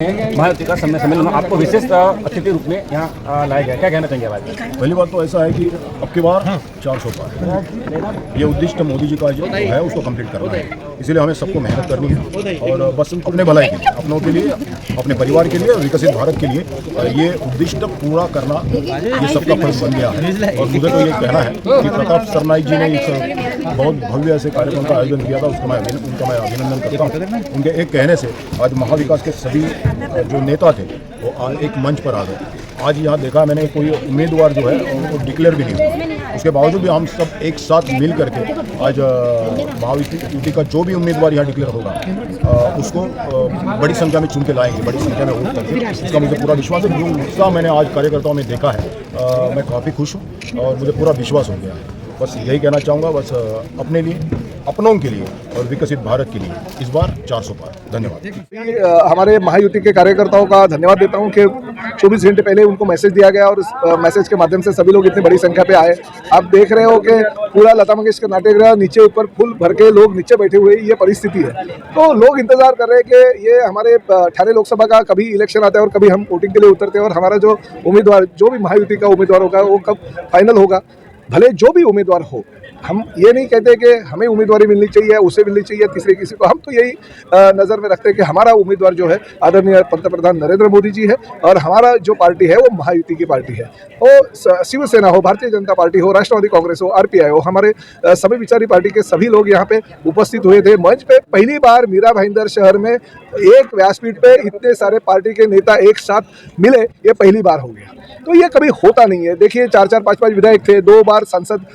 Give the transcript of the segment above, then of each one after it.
महायुति का सम्मेलन में आपको विशेष अतिथि रूप में यहाँ लाया गया, क्या कहना चाहेंगे भाई? पहली बात तो ऐसा है कि अब की बार 400 पार ये उद्दिष्ट मोदी जी का जो है उसको कंप्लीट करना है, इसलिए हमें सबको मेहनत करनी है और बस अपने भलाई के लिए, अपनों के लिए, अपने परिवार के लिए, विकसित भारत के लिए ये उद्दिष्ट पूरा करना ये सबका फर्ज बन गया है। और मुझे तो ये कहना है कि प्रताप सरनाईक जी ने एक बहुत भव्य ऐसे कार्यक्रम का आयोजन किया था, उनका मैं अभिनंदन करता हूँ। उनके एक कहने से आज महाविकास के सभी जो नेता थे वो आज एक मंच पर आ गए। आज यहाँ देखा मैंने कोई उम्मीदवार जो है उनको डिक्लेयर भी नहीं हुआ, उसके बावजूद भी हम सब एक साथ मिल करके आज महायुति का जो भी उम्मीदवार यहाँ डिक्लेयर होगा उसको बड़ी संख्या में चुन के लाएंगे, बड़ी संख्या में वोट करके। इसका मुझे पूरा विश्वास है। जो उत्साह मैंने आज कार्यकर्ताओं में देखा है मैं काफ़ी खुश हूँ और मुझे पूरा विश्वास हो गया है। बस यही कहना चाहूँगा, बस अपने लिए, अपनों के लिए और विकसित भारत के लिए इस बार 400 पार। धन्यवाद। हमारे महायुति के कार्यकर्ताओं का धन्यवाद देता हूं कि 24 घंटे पहले उनको मैसेज दिया गया और उस मैसेज के माध्यम से सभी लोग इतनी बड़ी संख्या पे आए। आप देख रहे हो कि पूरा लता मंगेशकर नाट्यगृह नीचे ऊपर फुल भर के लोग नीचे बैठे हुए, ये परिस्थिति है। तो लोग इंतजार कर रहे हैं कि ये हमारे ठाणे लोकसभा का कभी इलेक्शन आता है और कभी हम वोटिंग के लिए उतरते हैं और हमारा जो उम्मीदवार, जो भी महायुति का उम्मीदवार होगा वो कब फाइनल होगा। भले जो भी उम्मीदवार हो, हम ये नहीं कहते कि हमें उम्मीदवारी मिलनी चाहिए, उसे मिलनी चाहिए, तीसरे किसी को। हम तो यही नज़र में रखते हैं कि हमारा उम्मीदवार जो है आदरणीय पंतप्रधान नरेंद्र मोदी जी है और हमारा जो पार्टी है वो महायुति की पार्टी है। वो शिवसेना हो, भारतीय जनता पार्टी हो, राष्ट्रवादी कांग्रेस हो, आरपीआई हो, हमारे सभी विचारी पार्टी के सभी लोग यहाँ पे उपस्थित हुए थे। मंच पे पहली बार मीरा भाईंदर शहर में एक व्यासपीठ पे इतने सारे पार्टी के नेता एक साथ मिले, ये पहली बार हो गया। तो ये कभी होता नहीं है। देखिए 4-4, 5-5 विधायक थे, 2 बार सांसद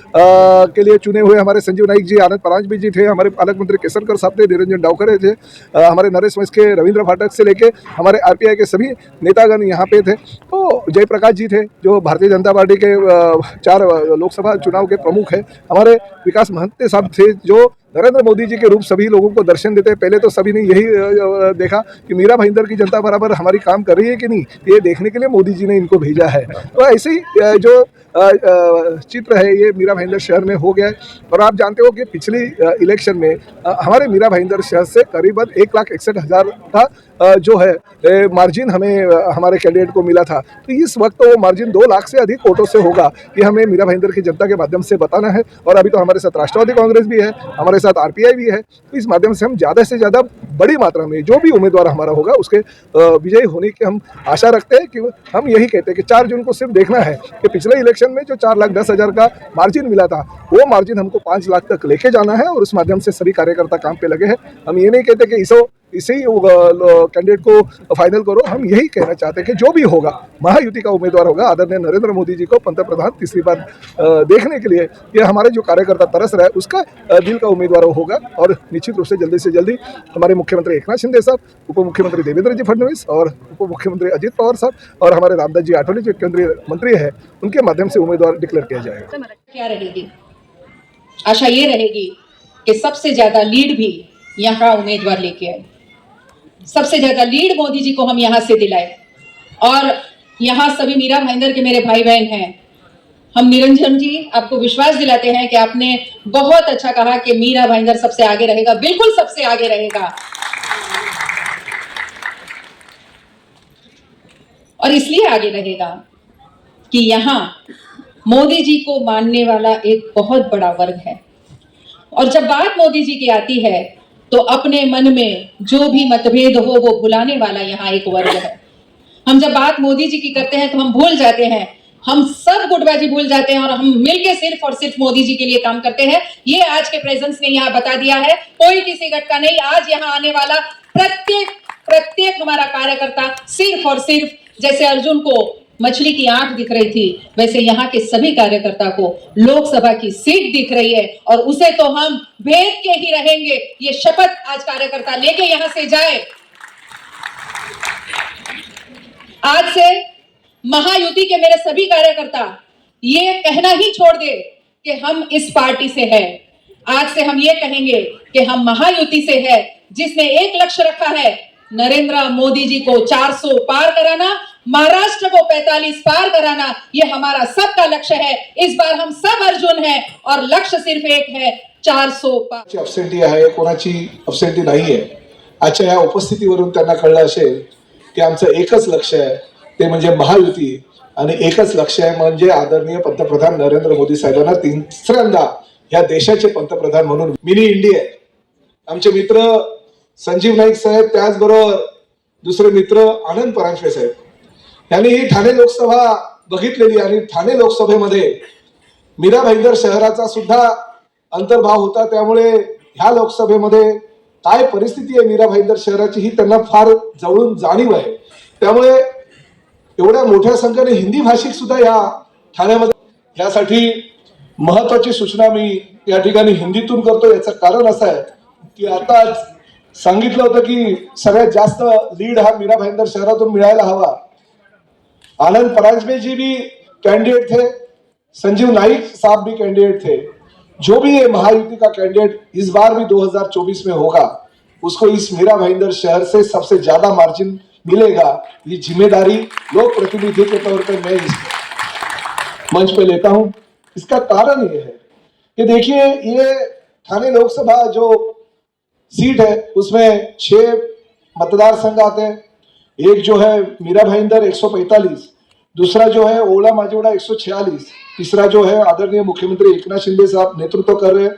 के लिए चुने हुए हमारे संजीव नाइक जी, आनंद परांजपे जी थे, हमारे पालक मंत्री केसरकर साहब थे, निरंजन डावकरे थे, हमारे नरेश वंश के रविंद्र फाटक से लेके हमारे आरपीआई के सभी नेतागण यहाँ पे थे। तो जयप्रकाश जी थे जो भारतीय जनता पार्टी के 4 लोकसभा चुनाव के प्रमुख है। हमारे विकास महंत साहब थे जो नरेंद्र मोदी जी के रूप सभी लोगों को दर्शन देते हैं। पहले तो सभी ने यही देखा कि मीरा भाईंदर की जनता बराबर हमारी काम कर रही है कि नहीं, ये देखने के लिए मोदी जी ने इनको भेजा है। तो ऐसे ही जो चित्र है ये मीरा भाईंदर शहर में हो गया है। और आप जानते हो कि पिछली इलेक्शन में हमारे मीरा भाईंदर शहर से करीबन 1,61,000 का जो है मार्जिन हमें हमारे कैंडिडेट को मिला था। तो इस वक्त तो वो मार्जिन 2 लाख से अधिक वोटों से होगा, ये हमें मीरा भाईंदर की जनता के माध्यम से बताना है। और अभी तो हमारे साथ राष्ट्रवादी कांग्रेस भी है, हमारे साथ आरपीआई भी है। तो इस माध्यम से हम ज़्यादा से ज़्यादा बड़ी मात्रा में जो भी उम्मीदवार हमारा होगा उसके विजयी होने की हम आशा रखते हैं। कि हम यही कहते हैं कि 4 जून को सिर्फ देखना है कि पिछले इलेक्शन में जो 4,10,000 का मार्जिन मिला था वो मार्जिन हमको 5 लाख तक लेके जाना है और उस माध्यम से सभी कार्यकर्ता काम पे लगे हैं। हम ये नहीं कहते कि इसी कैंडिडेट को फाइनल करो। हम यही कहना चाहते हैं कि जो भी होगा महायुति का उम्मीदवार होगा आदरणीय नरेंद्र मोदी जी को पंतप्रधान तीसरी बार देखने के लिए, ये हमारे जो कार्यकर्ता तरस रहा है उसका दिल का उम्मीदवार होगा। और निश्चित रूप से जल्दी जल्दी हमारे मुख्यमंत्री एकनाथ शिंदे साहब, उप मुख्यमंत्री देवेंद्र जी फडणवीस और उप मुख्यमंत्री अजित पवार साहब और हमारे रामदास जी आठवले जो केंद्रीय मंत्री है, उनके माध्यम से उम्मीदवार डिक्लेयर किया जाएगा। क्या रहेगी? आशा ये रहेगी कि सबसे ज्यादा लीड भी यहाँ का उम्मीदवार लेके आए, सबसे ज्यादा लीड मोदी जी को हम यहाँ से दिलाए। और यहाँ सभी मीरा भाईंदर के मेरे भाई बहन हैं। हम निरंजन जी आपको विश्वास दिलाते हैं कि आपने बहुत अच्छा कहा कि मीरा भाईंदर सबसे आगे रहेगा, बिल्कुल सबसे आगे रहेगा। और इसलिए आगे रहेगा कि यहाँ मोदी जी को मानने वाला एक बहुत बड़ा वर्ग है। और जब बात मोदी जी की आती है तो अपने मन में जो भी मतभेद हो वो भुलाने वाला यहाँ एक वर्ग है। हम जब बात मोदी जी की करते हैं तो हम भूल जाते हैं, हम सब गुटबाजी भूल जाते हैं और हम मिलके सिर्फ और सिर्फ मोदी जी के लिए काम करते हैं। ये आज के प्रेजेंस ने यहाँ बता दिया है। कोई किसी गट का नहीं, आज यहाँ आने वाला प्रत्येक हमारा कार्यकर्ता सिर्फ और सिर्फ जैसे अर्जुन को मछली की आंख दिख रही थी वैसे यहाँ के सभी कार्यकर्ता को लोकसभा की सीट दिख रही है और उसे तो हम भेद के ही रहेंगे। ये शपथ आज कार्यकर्ता लेके यहाँ से जाए। आज से महायुति के मेरे सभी कार्यकर्ता ये कहना ही छोड़ दे कि हम इस पार्टी से हैं। आज से हम ये कहेंगे कि हम महायुति से है, जिसने एक लक्ष्य रखा है नरेंद्र मोदी जी को 400 पार कराना, महाराष्ट्र को 45 पार कराना। ये हमारा सबका लक्ष्य है। इस बार हम सब अर्जुन हैं और लक्ष्य सिर्फ एक है, 400 पार। अब्सेंटी आहे, कोणाची अब्सेंटी नाही आहे। आजच्या या उपस्थितीवरून त्यांना कळलं असेल की आमचं एकच लक्ष आहे ते म्हणजे महायुती आणि एकच लक्ष आहे म्हणजे आदरणीय पंतप्रधान नरेंद्र मोदी साहेबांना तिसऱ्यांदा या देशाचे पंतप्रधान म्हणून मिनी इंडिया. आमचे मित्र संजीव नाईक साहेब त्याचबरोबर दुसरे मित्र आनंद परांजपे साहेब यांनी ही ठाणे लोकसभा बघितलेली आणि ठाणे लोकसभेमध्ये मीरा भाईंदर शहराचा सुद्धा अंतर्भाव होता. त्यामुळे ह्या लोकसभेमध्ये काय परिस्थिती आहे मीरा भाईंदर शहराची ही त्यांना फार जवळून जाणीव आहे. त्यामुळे एवढ्या मोठ्या संख्येने हिंदी भाषिक सुद्धा या ठाण्यामध्ये यासाठी महत्वाची सूचना मी या ठिकाणी हिंदीतून करतो. याचं कारण असं आहे की आता सांगितलं होतं की सगळ्यात जास्त लीड हा मीरा भाईंदर शहरातून मिळायला हवा. आनंद परांजपे जी भी कैंडिडेट थे, संजीव नाइक साहब भी कैंडिडेट थे. जो भी ये महायुति का कैंडिडेट इस बार भी 2024 में होगा उसको इस मीरा भाईंदर शहर से सबसे ज्यादा मार्जिन मिलेगा. ये जिम्मेदारी लोक प्रतिनिधि के तौर पर मैं इस मंच पे लेता हूं. इसका कारण ये है कि देखिए ये ठाणे लोकसभा जो सीट है उसमें 6 मतदार संघ आते हैं. एक जो है मीरा भाईंदर 145, दूसरा जो है ओला माजोड़ा 146, तीसरा जो है आदरणीय मुख्यमंत्री एकनाथ शिंदे साहब नेतृत्व कर रहे हैं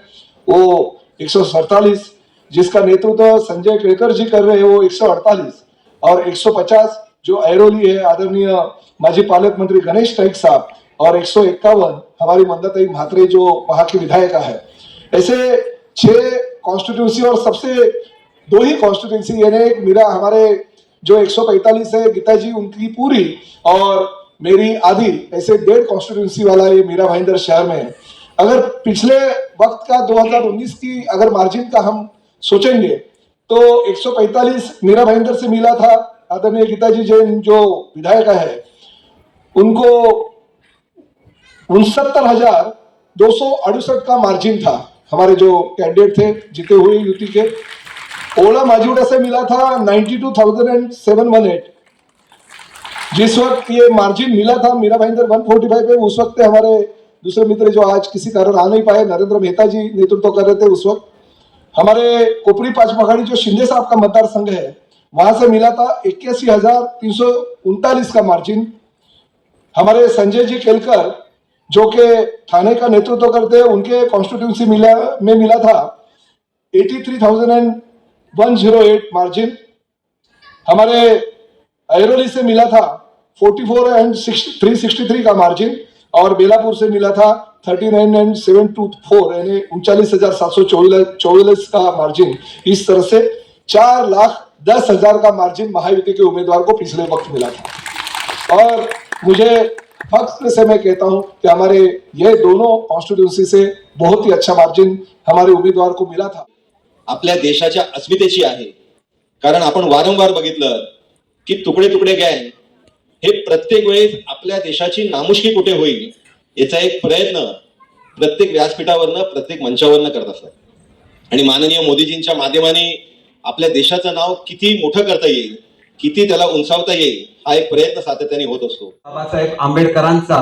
वो 147, जिसका नेतृत्व संजय केळकर जी कर रहे हैं वो 148 और 150 जो ऐरोली है आदरणीय माजी पालक मंत्री गणेश नाईक साहब और 151 हमारी मंदाताई म्हात्रे जो वहां की विधायिका है. ऐसे 6 कॉन्स्टिट्यूंसी और सबसे 2 ही कॉन्स्टिट्यूंसी यानी मेरा हमारे जो 145 है गीता जी उनकी पूरी और मेरी आधी, ऐसे 1.5 कॉन्स्टिट्यूंसी वाला ये मीरा भाईंदर शहर में है. अगर पिछले वक्त का 2019 की अगर मार्जिन का हम सोचेंगे तो 145 मीरा भाईंदर से मिला था. आदरणीय गीता जी जैन जो विधायिका है उनको 69,268 का मार्जिन था. हमारे जो कैंडिडेट थे जीते हुए यूटी के. ओला माजोड़ा से मिला था 92,718. जिस वक्त ये मार्जिन मिला था मीरा भाईंदर 145 पे उस वक्त हमारे दूसरे मित्र जो आज किसी कारण आ नहीं पाए नरेंद्र मेहता जी नेतृत्व कर रहे थे. उस वक्त हमारे कोपरी पाचमखाड़ी जो शिंदे साहब का मतदार संघ है वहां से मिला था 81,339 का मार्जिन. हमारे संजय जी केलकर जो के थाने का नेतृत्व करते हैं उनके कॉन्स्टिट्यूंसी में मिला था 83,108 मार्जिन. हमारे ऐरोली से मिला था 44,363 का मार्जिन और बेलापुर से मिला था 39,724 यानी 39,744 का मार्जिन. इस तरह से 4,10,000 का मार्जिन महायुति के उम्मीदवार को पिछले वक्त मिला था. और मुझे फख्र से मैं कहता हूं कि हमारे ये दोनों कॉन्स्टिट्यूंसी से बहुत ही अच्छा मार्जिन हमारे उम्मीदवार को मिला था. आपल्या देशाच्या अस्मितेची आहे. कारण आपण वारंवार बघितलं की तुकडे तुकडे गँग हे प्रत्येक वेळेस आपल्या देशाची नामुष्की कुठे होईल याचा एक प्रयत्न प्रत्येक व्यासपीठावरनं प्रत्येक मंचावरनं करत असतात. आणि माननीय मोदीजींच्या माध्यमाने आपल्या देशाचं नाव किती मोठं करता येईल, किती त्याला उंचावता येईल हा एक प्रयत्न सातत्याने होत असतो. बाबासाहेब आंबेडकरांचा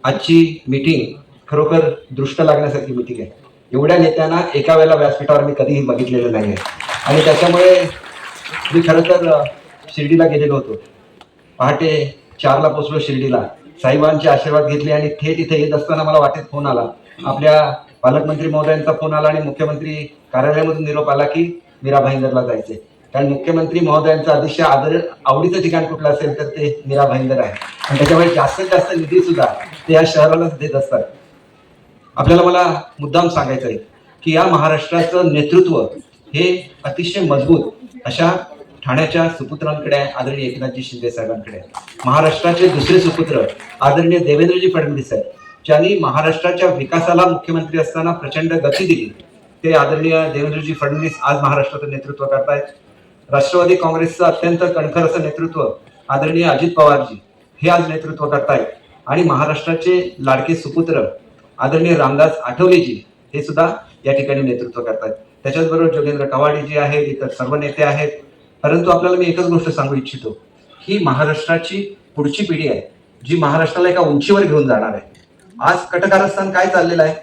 आजची मीटिंग खरोखर दृष्ट लागण्यासारखी मीटिंग आहे. एवढ्या नेत्यांना एका वेळेला व्यासपीठावर मी कधीही बघितलेलं नाही आहे. आणि त्याच्यामुळे मी खरं तर शिर्डीला गेलेलो होतो. पहाटे 4ला पोहोचलो शिर्डीला. साईबांचे आशीर्वाद घेतले आणि थेट इथे येत असताना मला वाटेत फोन आला. आपल्या पालकमंत्री महोदयांचा फोन आला आणि मुख्यमंत्री कार्यालयामधून निरोप आला की मीरा भाईंदरला जायचे. कारण मुख्यमंत्री महोदयांचं अतिशय आवडीचं ठिकाण कुठलं असेल तर ते मीरा भाईंदर आहे. आणि त्याच्यामुळे जास्तीत जास्त निधी सुद्धा ते या शहरालाच देत असतात. आपल्याला मला मुद्दाम सांगायचं आहे की या महाराष्ट्राचं नेतृत्व हे अतिशय मजबूत अशा ठाण्याच्या सुपुत्रांकडे आहे, आदरणीय एकनाथजी शिंदे साहेबांकडे. महाराष्ट्राचे दुसरे सुपुत्र आदरणीय देवेंद्रजी फडणवीस साहेब ज्यांनी महाराष्ट्राच्या विकासाला मुख्यमंत्री असताना प्रचंड गती दिली ते आदरणीय देवेंद्रजी फडणवीस आज महाराष्ट्राचं नेतृत्व करतायत. राष्ट्रवादी काँग्रेसचं अत्यंत कणखर असं नेतृत्व आदरणीय अजित पवारजी हे आज नेतृत्व करतायत. आणि महाराष्ट्राचे लाडके सुपुत्र आदरणीय रामदास आठवलेजी हे सुद्धा या ठिकाणी नेतृत्व करतात. त्याच्याचबरोबर जोगेंद्र कवाडी जी आहेत, इतर सर्व नेते आहेत. परंतु आपल्याला मी एकच गोष्ट सांगू इच्छितो ही महाराष्ट्राची पुढची पिढी आहे जी महाराष्ट्राला एका उंचीवर घेऊन जाणार आहे. आज कटकारस्थान काय चाललेलं आहे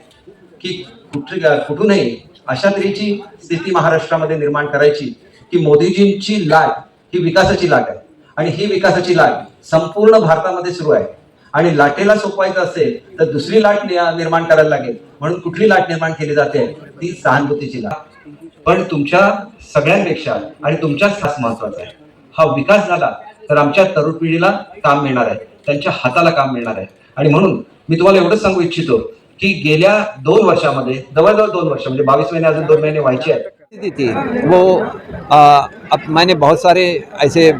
की कुठूनही अशा तऱ्हेची स्थिती महाराष्ट्रामध्ये निर्माण करायची की मोदीजींची लाट ही विकासाची लाट आहे आणि ही विकासाची लाट संपूर्ण भारतामध्ये सुरू आहे आणि लाटेला सोपवायचं असेल तर दुसरी लाट निर्माण करायला लागेल. म्हणून कुठली लाट निर्माण केली जाते ती सहानुभूतीची लाट. पण तुमच्या सगळ्यांपेक्षा आणि तुमच्याच खास महत्वाचा आहे, हा विकास झाला तर आमच्या तरुण पिढीला काम मिळणार आहे, त्यांच्या हाताला काम मिळणार आहे. आणि म्हणून मी तुम्हाला एवढंच सांगू इच्छितो की गेल्या 2 वर्षामध्ये जवळजवळ 2 वर्ष म्हणजे 22 महिने अजून 2 महिने व्हायचे आहेत थी वो अब मैंने बहुत सारे ऐसे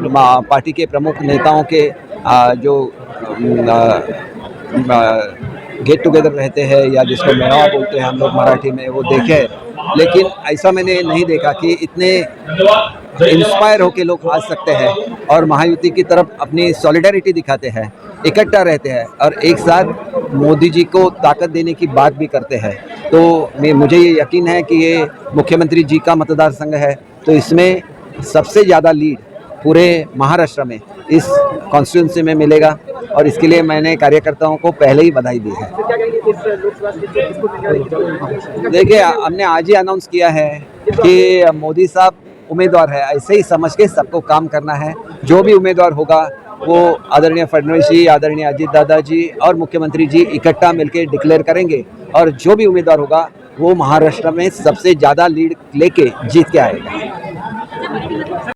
पार्टी के प्रमुख नेताओं के जो गेट टुगेदर रहते हैं या जिसको मेळावा बोलते हैं हम लोग मराठी में, वो देखे हैं. लेकिन ऐसा मैंने नहीं देखा कि इतने इंस्पायर होके लोग आ सकते हैं और महायुति की तरफ अपनी सॉलिडारिटी दिखाते हैं, इकट्ठा रहते हैं और एक साथ मोदी जी को ताकत देने की बात भी करते हैं. तो मुझे ये यकीन है कि ये मुख्यमंत्री जी का मतदार संघ है, तो इसमें सबसे ज़्यादा लीड पूरे महाराष्ट्र में इस कॉन्स्टिट्यूंसी में मिलेगा और इसके लिए मैंने कार्यकर्ताओं को पहले ही बधाई दी है. देखिए, हमने आज ही अनाउंस किया है कि मोदी साहब उम्मीदवार है, ऐसे ही समझ के सबको काम करना है. जो भी उम्मीदवार होगा वो आदरणीय फडणवीस जी, आदरणीय अजीत दादा जी और मुख्यमंत्री जी इकट्ठा मिलकर डिक्लेयर करेंगे और जो भी उम्मीदवार होगा वो महाराष्ट्र में सबसे ज़्यादा लीड लेके जीत के आएगा.